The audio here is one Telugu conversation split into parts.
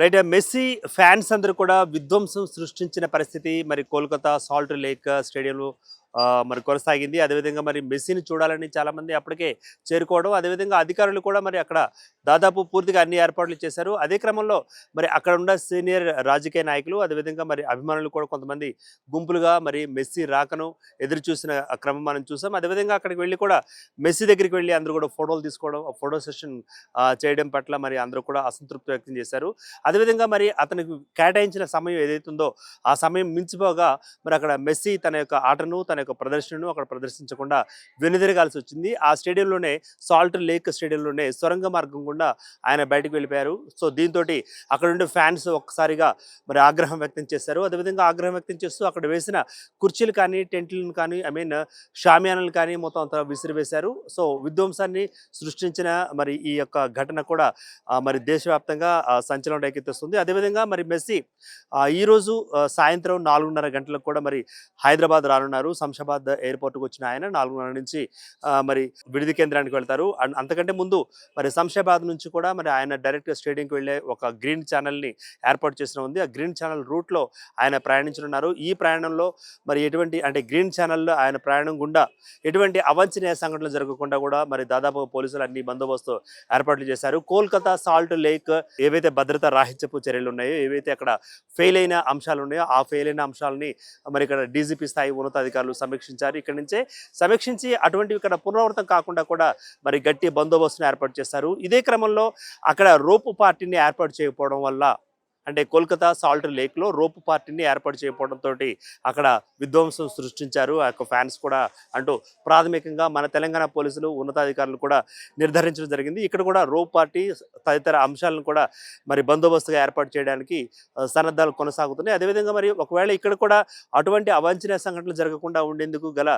రైట్. మెస్సీ ఫ్యాన్స్ అందరూ కూడా విధ్వంసం సృష్టించిన పరిస్థితి మరి కోల్కతా సాల్ట్ లేక్ స్టేడియంలో మరి కొనసాగింది. అదేవిధంగా మరి మెస్సీని చూడాలని చాలామంది అప్పటికే చేరుకోవడం, అదేవిధంగా అధికారులు కూడా మరి అక్కడ దాదాపు పూర్తిగా అన్ని ఏర్పాట్లు చేశారు. అదే క్రమంలో మరి అక్కడ ఉన్న సీనియర్ రాజకీయ నాయకులు, అదేవిధంగా మరి అభిమానులు కూడా కొంతమంది గుంపులుగా మరి మెస్సీ రాకను ఎదురు చూసిన క్రమం మనం చూసాం. అదేవిధంగా అక్కడికి వెళ్ళి కూడా మెస్సీ దగ్గరికి వెళ్ళి అందరూ కూడా ఫోటోలు తీసుకోవడం, ఫోటో సెషన్ చేయడం పట్ల మరి అందరూ కూడా అసంతృప్తి వ్యక్తం చేశారు. అదేవిధంగా మరి అతనికి కేటాయించిన సమయం ఏదైతుందో ఆ సమయం మించిపోగా మరి అక్కడ మెస్సీ తన యొక్క ఆటను, తన యొక్క ప్రదర్శనను అక్కడ ప్రదర్శించకుండా వెనుదిరగాల్సి వచ్చింది. ఆ స్టేడియంలోనే, సాల్ట్ లేక్ స్టేడియంలోనే సొరంగ మార్గం గుండా ఆయన బయటకు వెళ్ళిపోయారు. సో దీంతో అక్కడ ఉండే ఫ్యాన్స్ ఒక్కసారిగా మరి ఆగ్రహం వ్యక్తం చేశారు. అదేవిధంగా ఆగ్రహం వ్యక్తం చేస్తూ అక్కడ వేసిన కుర్చీలు కానీ, టెంట్లను కానీ, షామియానాలు కానీ మొత్తం అంతా విసిరివేశారు. సో విధ్వంసాన్ని సృష్టించిన మరి ఈ యొక్క ఘటన కూడా మరి దేశవ్యాప్తంగా సంచలనం రేకెత్తిస్తుంది. అదేవిధంగా మరి మెస్సీ ఈరోజు సాయంత్రం 4:30 గంటలకు కూడా మరి హైదరాబాద్ రానున్నారు. శంషాబాద్ ఎయిర్పోర్ట్కి వచ్చిన ఆయన 4:30 నుంచి మరి విడిది కేంద్రానికి వెళ్తారు. అంతకంటే ముందు మరి శంషాబాద్ నుంచి కూడా మరి ఆయన డైరెక్ట్గా స్టేడియంకి వెళ్ళే ఒక గ్రీన్ ఛానల్ని ఏర్పాటు చేసిన ఉంది. ఆ గ్రీన్ ఛానల్ రూట్లో ఆయన ప్రయాణించనున్నారు. ఈ ప్రయాణంలో మరి ఎటువంటి గ్రీన్ ఛానల్లో ఆయన ప్రయాణం గుండా ఎటువంటి అవాంఛనీయ సంఘటనలు జరగకుండా కూడా మరి దాదాపు పోలీసులు అన్ని బందోబస్తు ఏర్పాట్లు చేశారు. కోల్కతా సాల్ట్ లేక్ ఏవైతే భద్రతా రాహిత్యపు చర్యలు ఉన్నాయో, ఏవైతే అక్కడ ఫెయిల్ అయిన అంశాలు ఉన్నాయో ఆ ఫెయిల్ అయిన అంశాలని మరి ఇక్కడ డీజీపీ స్థాయి ఉన్నతాధికారులు సమీక్షించారు. ఇక్కడి నుంచే సమీక్షించి అటువంటివి ఇక్కడ పునరావృతం కాకుండా కూడా మరి గట్టి బందోబస్తును ఏర్పాటు చేశారు. ఇదే క్రమంలో అక్కడ రోపు పార్టీని ఏర్పాటు చేయకపోవడం వల్ల కోల్కతా సాల్ట్ లేక్లో రోపు పార్టీని ఏర్పాటు చేయకపోవడంతో అక్కడ విధ్వంసం సృష్టించారు ఆ యొక్క ఫ్యాన్స్ కూడా అంటూ ప్రాథమికంగా మన తెలంగాణ పోలీసులు, ఉన్నతాధికారులు కూడా నిర్ధారించడం జరిగింది. ఇక్కడ కూడా రోప్ పార్టీ తదితర అంశాలను కూడా మరి బందోబస్తుగా ఏర్పాటు చేయడానికి సన్నద్ధాలు కొనసాగుతున్నాయి. అదేవిధంగా మరి ఒకవేళ ఇక్కడ కూడా అటువంటి అవాంఛనీయ సంఘటనలు జరగకుండా ఉండేందుకు గల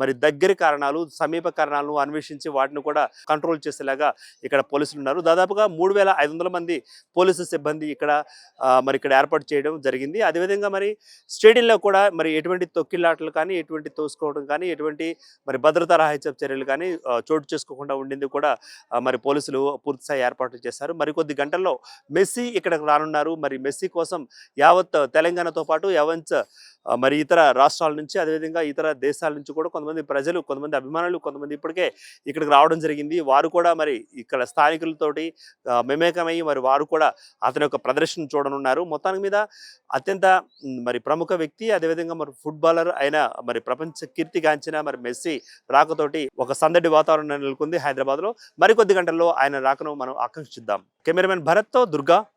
మరి దగ్గర కారణాలు, సమీప కారణాలను అన్వేషించి వాటిని కూడా కంట్రోల్ చేసేలాగా ఇక్కడ పోలీసులు ఉన్నారు. దాదాపుగా 3,500 మంది పోలీసు సిబ్బంది మరి ఇక్కడ ఏర్పాటు చేయడం జరిగింది. అదేవిధంగా మరి స్టేడియంలో కూడా మరి ఎటువంటి తొక్కిలాటలు కానీ, ఎటువంటి తోసుకోవడం కానీ, ఎటువంటి మరి భద్రతా రాహిత్య చర్యలు కానీ చోటు చేసుకోకుండా ఉండేందుకు కూడా మరి పోలీసులు పూర్తిస్థాయి ఏర్పాట్లు చేశారు. మరికొద్ది గంటల్లో మెస్సీ ఇక్కడికి రానున్నారు. మరి మెస్సీ కోసం యావత్ తెలంగాణతో పాటు యావత్ మరి ఇతర రాష్ట్రాల నుంచి, అదేవిధంగా ఇతర దేశాల నుంచి కూడా కొంతమంది ప్రజలు, కొంతమంది అభిమానులు, కొంతమంది ఇప్పటికే ఇక్కడికి రావడం జరిగింది. వారు కూడా మరి ఇక్కడ స్థానికులతోటి మమేకమయ్యి మరి వారు కూడా అతని యొక్క ప్రదర్శన చూడనున్నారు. మొత్తానికి మీద అత్యంత మరి ప్రముఖ వ్యక్తి, అదేవిధంగా మరి ఫుట్బాలర్ అయిన మరి ప్రపంచ కీర్తిగాంచిన మరి మెస్సీ రాకతోటి ఒక సందడి వాతావరణం నెలకొంది హైదరాబాద్లో. మరికొద్ది గంటల్లో ఆయన రాకను మనం ఆకాంక్షిద్దాం. కెమెరామెన్ భరత్తో దుర్గా.